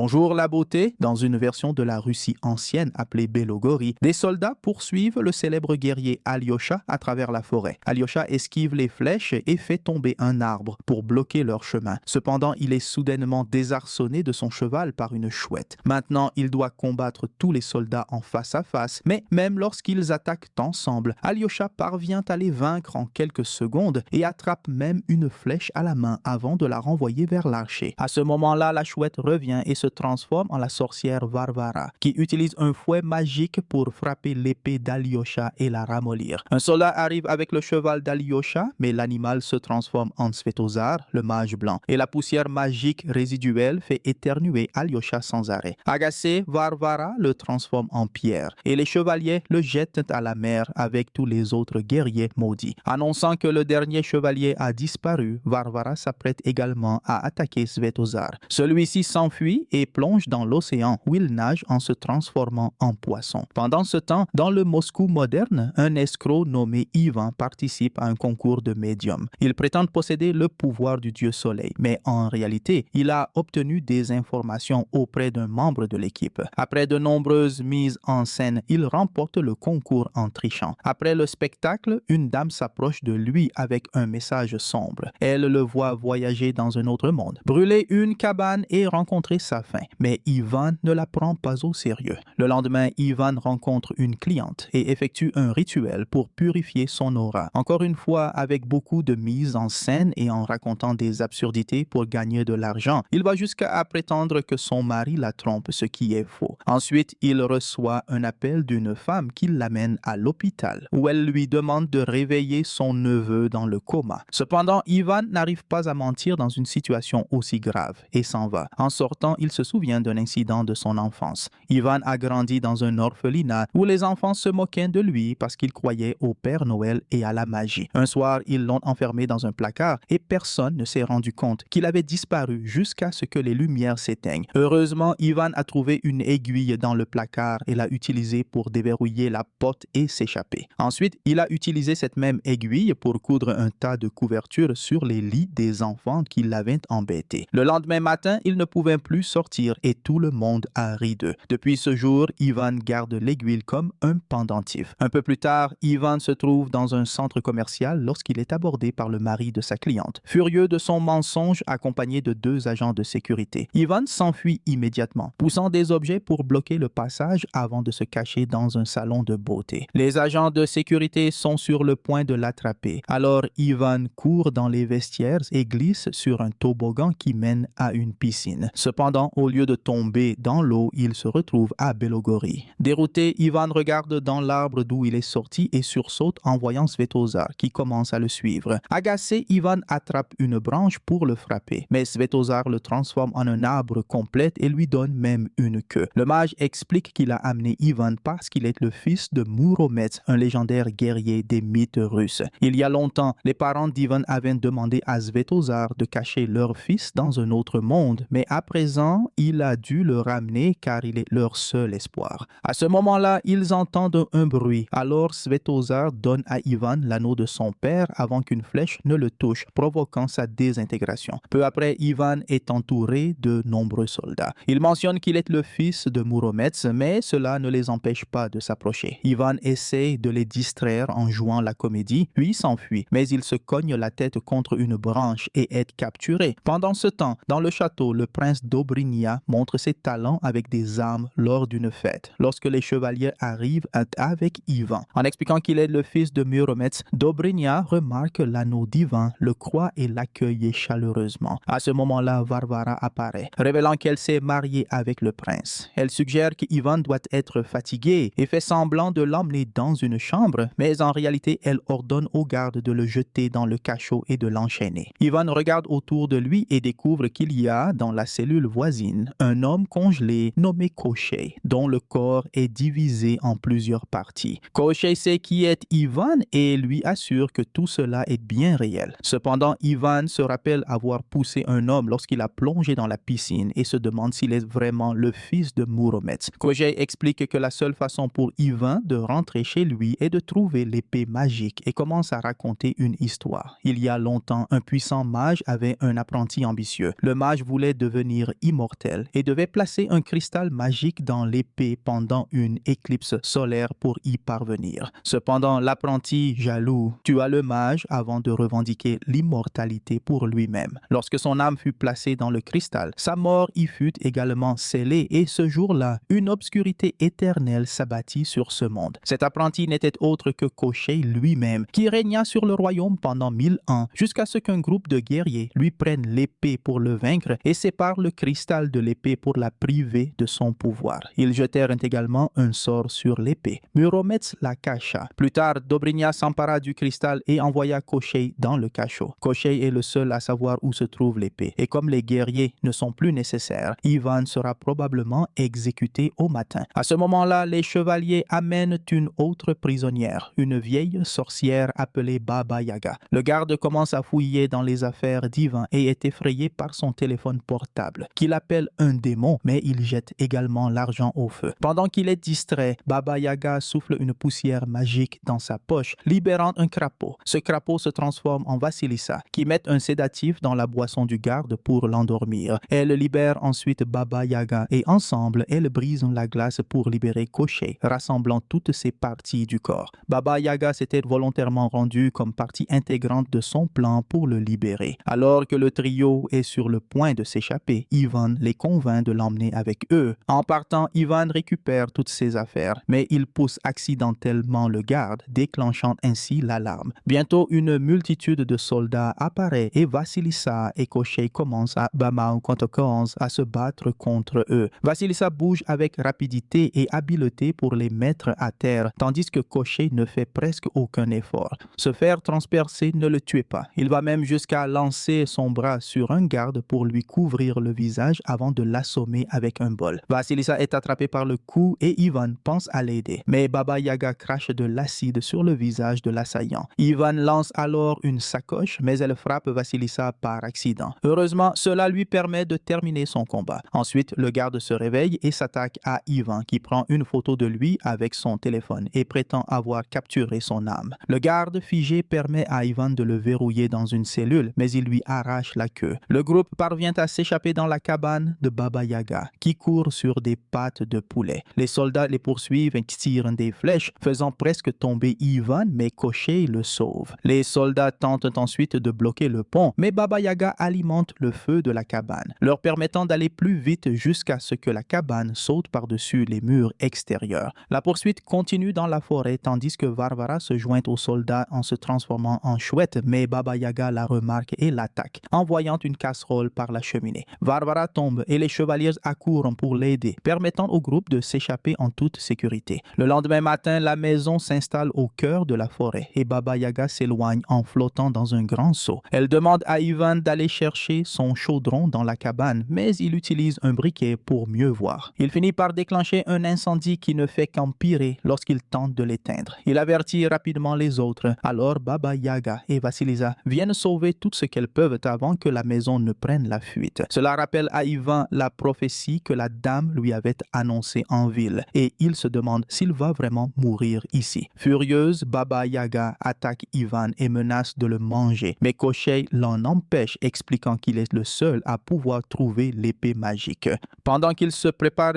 Bonjour la beauté, dans une version de la Russie ancienne appelée Belogori, des soldats poursuivent le célèbre guerrier Alyosha à travers la forêt. Alyosha esquive les flèches et fait tomber un arbre pour bloquer leur chemin. Cependant, il est soudainement désarçonné de son cheval par une chouette. Maintenant, il doit combattre tous les soldats en face à face, mais même lorsqu'ils attaquent ensemble, Alyosha parvient à les vaincre en quelques secondes et attrape même une flèche à la main avant de la renvoyer vers l'archer. À ce moment-là, la chouette revient et se transforme en la sorcière Varvara, qui utilise un fouet magique pour frapper l'épée d'Alyosha et la ramollir. Un soldat arrive avec le cheval d'Alyosha, mais l'animal se transforme en Svetozar, le mage blanc, et la poussière magique résiduelle fait éternuer Alyosha sans arrêt. Agacé, Varvara le transforme en pierre, et les chevaliers le jettent à la mer avec tous les autres guerriers maudits. Annonçant que le dernier chevalier a disparu, Varvara s'apprête également à attaquer Svetozar. Celui-ci s'enfuit et plonge dans l'océan où il nage en se transformant en poisson. Pendant ce temps, dans le Moscou moderne, un escroc nommé Ivan participe à un concours de médium. Il prétend posséder le pouvoir du dieu soleil, mais en réalité, il a obtenu des informations auprès d'un membre de l'équipe. Après de nombreuses mises en scène, il remporte le concours en trichant. Après le spectacle, une dame s'approche de lui avec un message sombre. Elle le voit voyager dans un autre monde, brûler une cabane et rencontrer sa fin. Mais Ivan ne la prend pas au sérieux. Le lendemain, Ivan rencontre une cliente et effectue un rituel pour purifier son aura. Encore une fois, avec beaucoup de mise en scène et en racontant des absurdités pour gagner de l'argent, il va jusqu'à prétendre que son mari la trompe, ce qui est faux. Ensuite, il reçoit un appel d'une femme qui l'amène à l'hôpital, où elle lui demande de réveiller son neveu dans le coma. Cependant, Ivan n'arrive pas à mentir dans une situation aussi grave et s'en va. En sortant, il se souvient d'un incident de son enfance. Ivan a grandi dans un orphelinat où les enfants se moquaient de lui parce qu'il croyait au Père Noël et à la magie. Un soir, ils l'ont enfermé dans un placard et personne ne s'est rendu compte qu'il avait disparu jusqu'à ce que les lumières s'éteignent. Heureusement, Ivan a trouvé une aiguille dans le placard et l'a utilisée pour déverrouiller la porte et s'échapper. Ensuite, il a utilisé cette même aiguille pour coudre un tas de couvertures sur les lits des enfants qui l'avaient embêté. Le lendemain matin, il ne pouvait plus sortir et tout le monde a ri d'eux. Depuis ce jour, Ivan garde l'aiguille comme un pendentif. Un peu plus tard, Ivan se trouve dans un centre commercial lorsqu'il est abordé par le mari de sa cliente. Furieux de son mensonge accompagné de 2 agents de sécurité, Ivan s'enfuit immédiatement, poussant des objets pour bloquer le passage avant de se cacher dans un salon de beauté. Les agents de sécurité sont sur le point de l'attraper. Alors Ivan court dans les vestiaires et glisse sur un toboggan qui mène à une piscine. Cependant, au lieu de tomber dans l'eau, il se retrouve à Belogori. Dérouté, Ivan regarde dans l'arbre d'où il est sorti et sursaute en voyant Svetozar qui commence à le suivre. Agacé, Ivan attrape une branche pour le frapper, mais Svetozar le transforme en un arbre complet et lui donne même une queue. Le mage explique qu'il a amené Ivan parce qu'il est le fils de Muromets, un légendaire guerrier des mythes russes. Il y a longtemps, les parents d'Ivan avaient demandé à Svetozar de cacher leur fils dans un autre monde, mais à présent, il a dû le ramener car il est leur seul espoir. À ce moment-là, ils entendent un bruit. Alors Svetozar donne à Ivan l'anneau de son père avant qu'une flèche ne le touche, provoquant sa désintégration. Peu après, Ivan est entouré de nombreux soldats. Il mentionne qu'il est le fils de Muromets, mais cela ne les empêche pas de s'approcher. Ivan essaie de les distraire en jouant la comédie, puis s'enfuit, mais il se cogne la tête contre une branche et est capturé. Pendant ce temps, dans le château, le prince Dobrynia montre ses talents avec des armes lors d'une fête. Lorsque les chevaliers arrivent avec Ivan, en expliquant qu'il est le fils de Muromets, Dobrynia remarque l'anneau d'Ivan, le croit et l'accueille chaleureusement. À ce moment-là, Varvara apparaît, révélant qu'elle s'est mariée avec le prince. Elle suggère qu'Ivan doit être fatigué et fait semblant de l'emmener dans une chambre, mais en réalité, elle ordonne aux gardes de le jeter dans le cachot et de l'enchaîner. Ivan regarde autour de lui et découvre qu'il y a, dans la cellule voisine, un homme congelé nommé Koshchei, dont le corps est divisé en plusieurs parties. Koshchei sait qui est Ivan et lui assure que tout cela est bien réel. Cependant, Ivan se rappelle avoir poussé un homme lorsqu'il a plongé dans la piscine et se demande s'il est vraiment le fils de Muromets. Koshchei explique que la seule façon pour Ivan de rentrer chez lui est de trouver l'épée magique et commence à raconter une histoire. Il y a longtemps, un puissant mage avait un apprenti ambitieux. Le mage voulait devenir immortel immortel et devait placer un cristal magique dans l'épée pendant une éclipse solaire pour y parvenir. Cependant, l'apprenti, jaloux, tua le mage avant de revendiquer l'immortalité pour lui-même. Lorsque son âme fut placée dans le cristal, sa mort y fut également scellée et ce jour-là, une obscurité éternelle s'abattit sur ce monde. Cet apprenti n'était autre que Koschei lui-même, qui régna sur le royaume pendant 1000 ans, jusqu'à ce qu'un groupe de guerriers lui prenne l'épée pour le vaincre et sépare le cristal de l'épée pour la priver de son pouvoir. Ils jetèrent également un sort sur l'épée. Murometz la cacha. Plus tard, Dobrynia s'empara du cristal et envoya Koschei dans le cachot. Koschei est le seul à savoir où se trouve l'épée, et comme les guerriers ne sont plus nécessaires, Ivan sera probablement exécuté au matin. À ce moment-là, les chevaliers amènent une autre prisonnière, une vieille sorcière appelée Baba Yaga. Le garde commence à fouiller dans les affaires d'Ivan et est effrayé par son téléphone portable, qu'il appelle un démon, mais il jette également l'argent au feu. Pendant qu'il est distrait, Baba Yaga souffle une poussière magique dans sa poche, libérant un crapaud. Ce crapaud se transforme en Vasilissa, qui met un sédatif dans la boisson du garde pour l'endormir. Elle libère ensuite Baba Yaga et ensemble, elles brisent la glace pour libérer Koschei, rassemblant toutes ses parties du corps. Baba Yaga s'était volontairement rendu comme partie intégrante de son plan pour le libérer. Alors que le trio est sur le point de s'échapper, Ivan les convainc de l'emmener avec eux. En partant, Ivan récupère toutes ses affaires, mais il pousse accidentellement le garde, déclenchant ainsi l'alarme. Bientôt, une multitude de soldats apparaît et Vasilissa et Koschei commencent à Bamao Kontokons à se battre contre eux. Vasilissa bouge avec rapidité et habileté pour les mettre à terre, tandis que Koschei ne fait presque aucun effort. Se faire transpercer ne le tuait pas. Il va même jusqu'à lancer son bras sur un garde pour lui couvrir le visage avant de l'assommer avec un bol. Vasilissa est attrapé par le cou et Ivan pense à l'aider. Mais Baba Yaga crache de l'acide sur le visage de l'assaillant. Ivan lance alors une sacoche, mais elle frappe Vasilissa par accident. Heureusement, cela lui permet de terminer son combat. Ensuite, le garde se réveille et s'attaque à Ivan, qui prend une photo de lui avec son téléphone et prétend avoir capturé son âme. Le garde figé permet à Ivan de le verrouiller dans une cellule, mais il lui arrache la queue. Le groupe parvient à s'échapper dans la cabane de Baba Yaga, qui court sur des pattes de poulet. Les soldats les poursuivent et tirent des flèches, faisant presque tomber Ivan, mais Koschei le sauve. Les soldats tentent ensuite de bloquer le pont, mais Baba Yaga alimente le feu de la cabane, leur permettant d'aller plus vite jusqu'à ce que la cabane saute par-dessus les murs extérieurs. La poursuite continue dans la forêt, tandis que Varvara se joint aux soldats en se transformant en chouette, mais Baba Yaga la remarque et l'attaque, envoyant une casserole par la cheminée. Varvara tombe et les chevaliers accourent pour l'aider, permettant au groupe de s'échapper en toute sécurité. Le lendemain matin, la maison s'installe au cœur de la forêt et Baba Yaga s'éloigne en flottant dans un grand seau. Elle demande à Ivan d'aller chercher son chaudron dans la cabane, mais il utilise un briquet pour mieux voir. Il finit par déclencher un incendie qui ne fait qu'empirer lorsqu'il tente de l'éteindre. Il avertit rapidement les autres. Alors Baba Yaga et Vasilissa viennent sauver tout ce qu'elles peuvent avant que la maison ne prenne la fuite. Cela rappelle à Ivan la prophétie que la dame lui avait annoncée en ville et il se demande s'il va vraiment mourir ici. Furieuse, Baba Yaga attaque Ivan et menace de le manger, mais Koschei l'en empêche, expliquant qu'il est le seul à pouvoir trouver l'épée magique. Pendant qu'il se prépare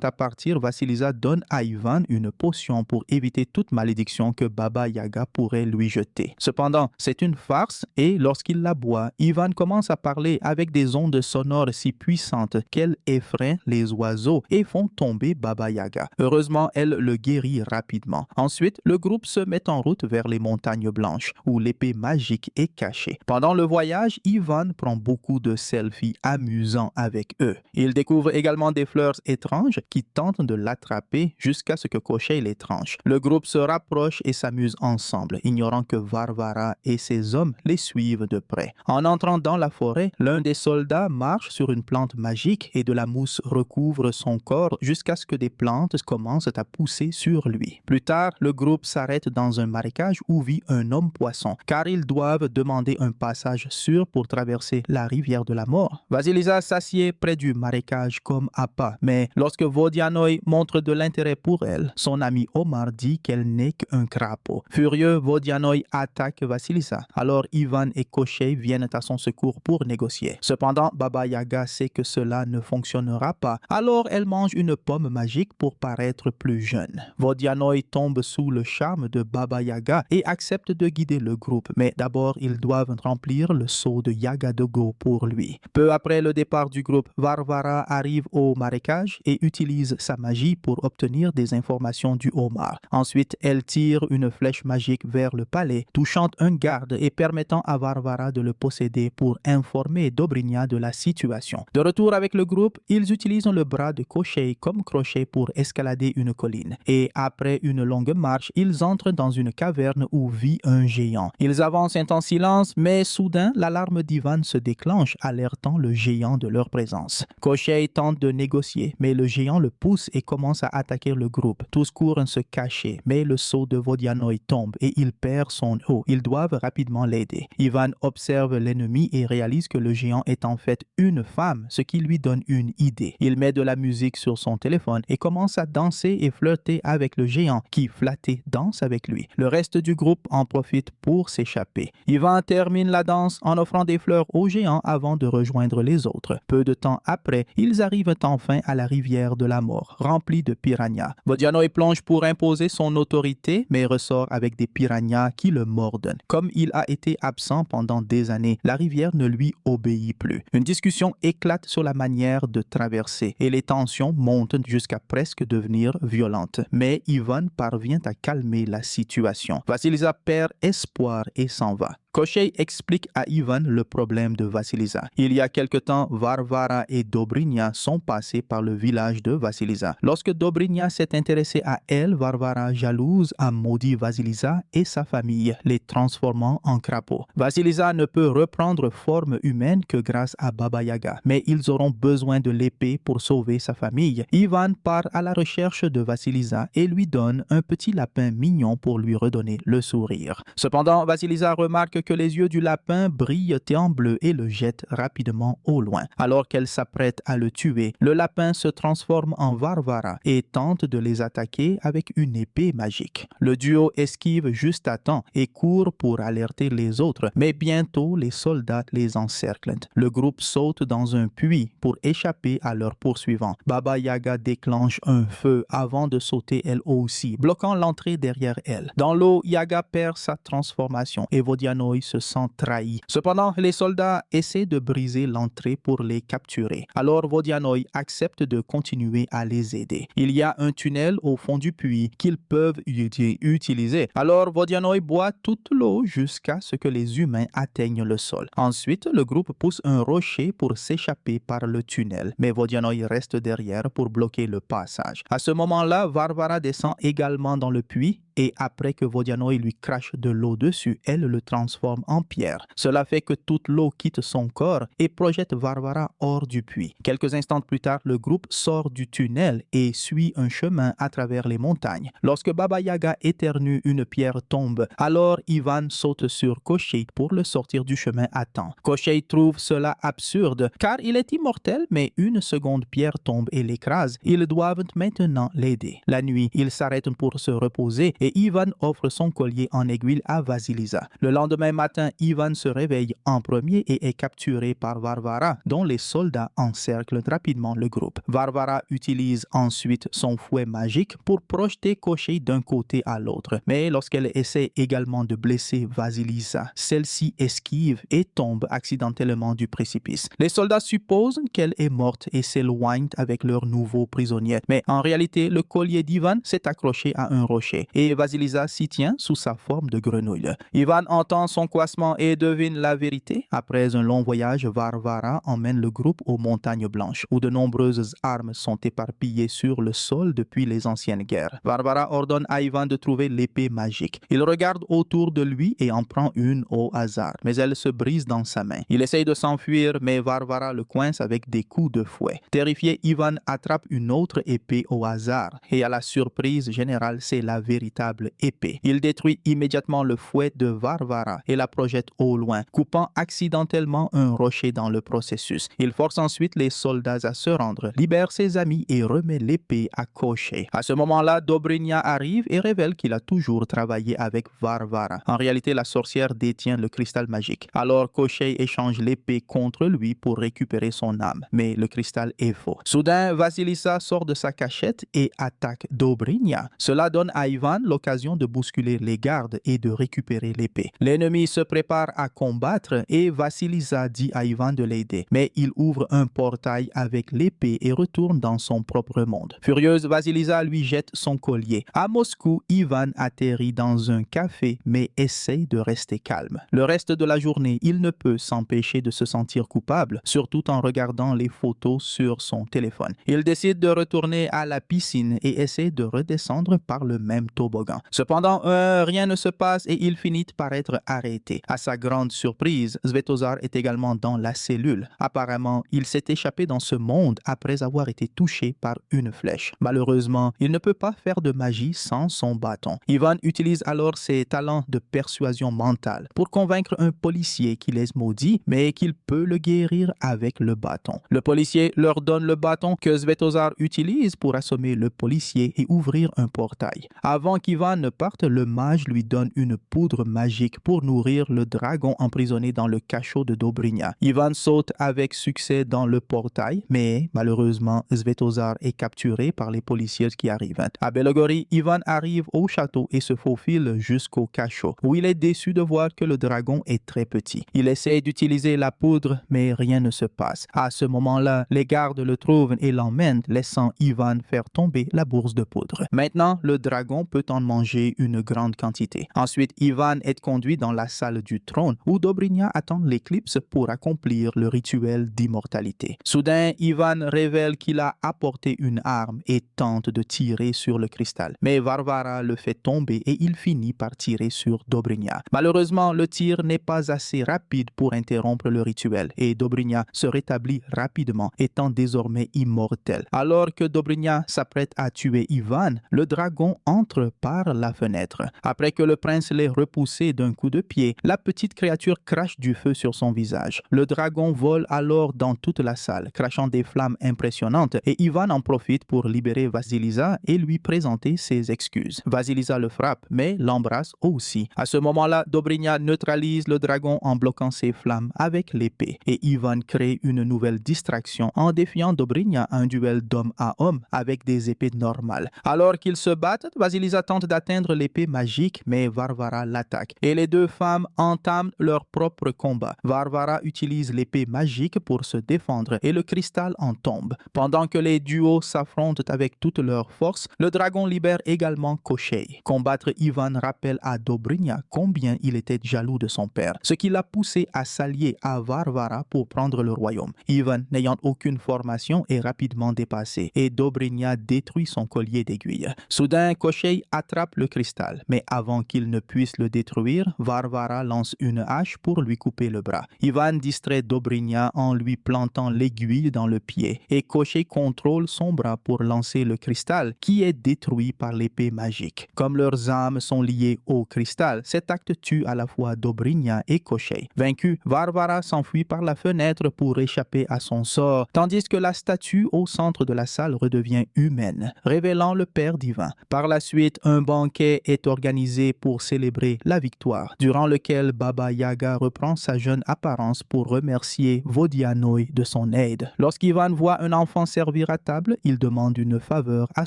à partir, Vasilissa donne à Ivan une potion pour éviter toute malédiction que Baba Yaga pourrait lui jeter. Cependant, c'est une farce et lorsqu'il la boit, Ivan commence à parler avec des ondes sonores si puissantes qu'elles effraient les oiseaux et font tomber Baba Yaga. Heureusement, elle le guérit rapidement. Ensuite, le groupe se met en route vers les montagnes blanches où l'épée magique est cachée. Pendant le voyage, Ivan prend beaucoup de selfies amusants avec eux. Il découvre également des fleurs étranges qui tentent de l'attraper jusqu'à ce que Koschei les tranche. Le groupe se rapproche et s'amuse ensemble, ignorant que Varvara et ses hommes les suivent de près. En entrant dans la forêt, l'un des soldats marche sur une plante magique et de la mousse recouvre son corps jusqu'à ce que des plantes commencent à pousser sur lui. Plus tard, le groupe s'arrête dans un marécage où vit un homme-poisson, car ils doivent demander un passage sûr pour traverser la rivière de la mort. Vasilissa s'assied près du marécage comme appât, mais lorsque Vodianoi montre de l'intérêt pour elle, son ami Omar dit qu'elle n'est qu'un crapaud. Furieux, Vodianoi attaque Vasilissa. Alors Ivan et Koschei viennent à son secours pour négocier. Cependant, Baba Yaga sait que cela ne fonctionnera pas. Alors elle mange une pomme magique pour paraître plus jeune. Vodianoy tombe sous le charme de Baba Yaga et accepte de guider le groupe, mais d'abord ils doivent remplir le seau de Yagadogo pour lui. Peu après le départ du groupe, Varvara arrive au marécage et utilise sa magie pour obtenir des informations du homard. Ensuite, elle tire une flèche magique vers le palais, touchant un garde et permettant à Varvara de le posséder pour informer Dobrynia de la situation. De retour avec le groupe, ils utilisent le bras de Koschei comme crochet pour escalader une colline. Et après une longue marche, ils entrent dans une caverne où vit un géant. Ils avancent en silence, mais soudain, l'alarme d'Ivan se déclenche, alertant le géant de leur présence. Koschei tente de négocier, mais le géant le pousse et commence à attaquer le groupe. Tous courent se cacher, mais le sceau de Vodianoy tombe et il perd son eau. Ils doivent rapidement l'aider. Ivan observe l'ennemi et réalise que le géant est en fait une femme, ce qui lui donne une idée. Il met de la musique sur son téléphone et commence à danser et flirter avec le géant qui, flatté, danse avec lui. Le reste du groupe en profite pour s'échapper. Ivan termine la danse en offrant des fleurs au géant avant de rejoindre les autres. Peu de temps après, ils arrivent enfin à la rivière de la mort, remplie de piranhas. Vodianoy plonge pour imposer son autorité, mais ressort avec des piranhas qui le mordent. Comme il a été absent pendant des années, la rivière ne lui obéit plus. Une discussion éclate sur la manière de traverser et les tensions montent jusqu'à presque devenir violentes. Mais Ivan parvient à calmer la situation. Vasilisa perd espoir et s'en va. Koschei explique à Ivan le problème de Vasilisa. Il y a quelque temps, Varvara et Dobrynia sont passés par le village de Vasilisa. Lorsque Dobrynia s'est intéressé à elle, Varvara, jalouse, a maudit Vasilisa et sa famille, les transformant en crapauds. Vasilisa ne peut reprendre forme humaine que grâce à Baba Yaga, mais ils auront besoin de l'épée pour sauver sa famille. Ivan part à la recherche de Vasilisa et lui donne un petit lapin mignon pour lui redonner le sourire. Cependant, Vasilisa remarque que les yeux du lapin brillent en bleu et le jette rapidement au loin. Alors qu'elle s'apprête à le tuer, le lapin se transforme en Varvara et tente de les attaquer avec une épée magique. Le duo esquive juste à temps et court pour alerter les autres, mais bientôt les soldats les encerclent. Le groupe saute dans un puits pour échapper à leurs poursuivants. Baba Yaga déclenche un feu avant de sauter elle aussi, bloquant l'entrée derrière elle. Dans l'eau, Yaga perd sa transformation et Vodianoy se sent trahi. Cependant, les soldats essaient de briser l'entrée pour les capturer. Alors Vodianoy accepte de continuer à les aider. Il y a un tunnel au fond du puits qu'ils peuvent utiliser. Alors Vodianoy boit toute l'eau jusqu'à ce que les humains atteignent le sol. Ensuite, le groupe pousse un rocher pour s'échapper par le tunnel, mais Vodianoy reste derrière pour bloquer le passage. À ce moment-là, Varvara descend également dans le puits et après que Vodianoy lui crache de l'eau dessus, elle le transforme en pierre. Cela fait que toute l'eau quitte son corps et projette Varvara hors du puits. Quelques instants plus tard, le groupe sort du tunnel et suit un chemin à travers les montagnes. Lorsque Baba Yaga éternue, une pierre tombe. Alors Ivan saute sur Koschei pour le sortir du chemin à temps. Koschei trouve cela absurde car il est immortel, mais une seconde pierre tombe et l'écrase. Ils doivent maintenant l'aider. La nuit, ils s'arrêtent pour se reposer et Ivan offre son collier en aiguille à Vasilisa. Le lendemain matin, Ivan se réveille en premier et est capturé par Varvara, dont les soldats encerclent rapidement le groupe. Varvara utilise ensuite son fouet magique pour projeter Koschei d'un côté à l'autre. Mais lorsqu'elle essaie également de blesser Vasilisa, celle-ci esquive et tombe accidentellement du précipice. Les soldats supposent qu'elle est morte et s'éloignent avec leur nouveau prisonnier. Mais en réalité, le collier d'Ivan s'est accroché à un rocher et Vasilisa s'y tient sous sa forme de grenouille. Ivan entend son coincement et devine la vérité. Après un long voyage, Varvara emmène le groupe aux montagnes blanches, où de nombreuses armes sont éparpillées sur le sol depuis les anciennes guerres. Varvara ordonne à Ivan de trouver l'épée magique. Il regarde autour de lui et en prend une au hasard, mais elle se brise dans sa main. Il essaye de s'enfuir, mais Varvara le coince avec des coups de fouet. Terrifié, Ivan attrape une autre épée au hasard, et à la surprise générale, c'est la véritable véritable épée. Il détruit immédiatement le fouet de Varvara et la projette au loin, coupant accidentellement un rocher dans le processus. Il force ensuite les soldats à se rendre, libère ses amis et remet l'épée à Koschei. À ce moment-là, Dobrynia arrive et révèle qu'il a toujours travaillé avec Varvara. En réalité, la sorcière détient le cristal magique. Alors Koschei échange l'épée contre lui pour récupérer son âme, mais le cristal est faux. Soudain, Vasilisa sort de sa cachette et attaque Dobrynia. Cela donne à Ivan l'occasion de bousculer les gardes et de récupérer l'épée. L'ennemi se prépare à combattre et Vasilisa dit à Ivan de l'aider, mais il ouvre un portail avec l'épée et retourne dans son propre monde. Furieuse, Vasilisa lui jette son collier. À Moscou, Ivan atterrit dans un café mais essaye de rester calme. Le reste de la journée, il ne peut s'empêcher de se sentir coupable, surtout en regardant les photos sur son téléphone. Il décide de retourner à la piscine et essaie de redescendre par le même toboggan. Cependant, rien ne se passe et il finit par être arrêté. À sa grande surprise, Svetozar est également dans la cellule. Apparemment, il s'est échappé dans ce monde après avoir été touché par une flèche. Malheureusement, il ne peut pas faire de magie sans son bâton. Ivan utilise alors ses talents de persuasion mentale pour convaincre un policier qu'il est maudit, mais qu'il peut le guérir avec le bâton. Le policier leur donne le bâton que Svetozar utilise pour assommer le policier et ouvrir un portail. Avant qu'Ivan ne parte, le mage lui donne une poudre magique pour nourrir le dragon emprisonné dans le cachot de Dobrynia. Ivan saute avec succès dans le portail, mais malheureusement, Svetozar est capturé par les policiers qui arrivent. À Belogori, Ivan arrive au château et se faufile jusqu'au cachot, où il est déçu de voir que le dragon est très petit. Il essaie d'utiliser la poudre, mais rien ne se passe. À ce moment-là, les gardes le trouvent et l'emmènent, laissant Ivan faire tomber la bourse de poudre. Maintenant, le dragon peut en manger une grande quantité. Ensuite, Ivan est conduit dans la salle du trône, où Dobrynia attend l'éclipse pour accomplir le rituel d'immortalité. Soudain, Ivan révèle qu'il a apporté une arme et tente de tirer sur le cristal. Mais Varvara le fait tomber et il finit par tirer sur Dobrynia. Malheureusement, le tir n'est pas assez rapide pour interrompre le rituel et Dobrynia se rétablit rapidement, étant désormais immortel. Alors que Dobrynia s'apprête à tuer Ivan, le dragon entre par la fenêtre. Après que le prince l'ait repoussé d'un coup de pied, la petite créature crache du feu sur son visage. Le dragon vole alors dans toute la salle, crachant des flammes impressionnantes et Ivan en profite pour libérer Vasilisa et lui présenter ses excuses. Vasilisa le frappe, mais l'embrasse aussi. À ce moment-là, Dobrynia neutralise le dragon en bloquant ses flammes avec l'épée et Ivan crée une nouvelle distraction en défiant Dobrynia à un duel d'homme à homme avec des épées normales. Alors qu'ils se battent, Vasilisa tente d'atteindre l'épée magique, mais Varvara l'attaque et les deux femmes entament leur propre combat. Varvara utilise l'épée magique pour se défendre et le cristal en tombe. Pendant que les duos s'affrontent avec toute leur force, le dragon libère également Koschei. Combattre Ivan rappelle à Dobrynia combien il était jaloux de son père, ce qui l'a poussé à s'allier à Varvara pour prendre le royaume. Ivan, n'ayant aucune formation, est rapidement dépassé et Dobrynia détruit son collier d'aiguilles. Soudain, Koschei attrape le cristal, mais avant qu'il ne puisse le détruire, Varvara lance une hache pour lui couper le bras. Ivan distrait Dobrynia en lui plantant l'aiguille dans le pied et Koschei contrôle son bras pour lancer le cristal qui est détruit par l'épée magique. Comme leurs âmes sont liées au cristal, cet acte tue à la fois Dobrynia et Koschei. Vaincu, Varvara s'enfuit par la fenêtre pour échapper à son sort, tandis que la statue au centre de la salle redevient humaine, révélant le père d'Ivan. Par la suite, un banquet est organisé pour célébrer la victoire, durant lequel Baba Yaga reprend sa jeune apparence pour remercier Vodianoï de son aide. Lorsqu'Ivan voit un enfant servir à table, il demande une faveur à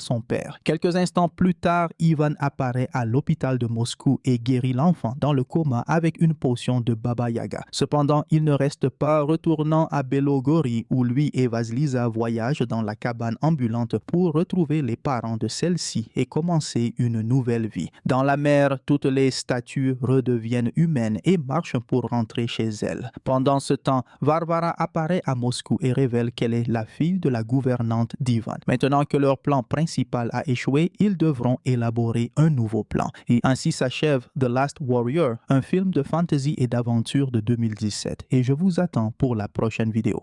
son père. Quelques instants plus tard, Ivan apparaît à l'hôpital de Moscou et guérit l'enfant dans le coma avec une potion de Baba Yaga. Cependant, il ne reste pas, retournant à Belogori où lui et Vasilisa voyagent dans la cabane ambulante pour retrouver les parents de celle-ci et commencer une nouvelle vie. Dans la mer, toutes les statues redeviennent humaines et marchent pour rentrer chez elles. Pendant ce temps, Varvara apparaît à Moscou et révèle qu'elle est la fille de la gouvernante d'Ivan. Maintenant que leur plan principal a échoué, ils devront élaborer un nouveau plan. Et ainsi s'achève The Last Warrior, un film de fantasy et d'aventure de 2017. Et je vous attends pour la prochaine vidéo.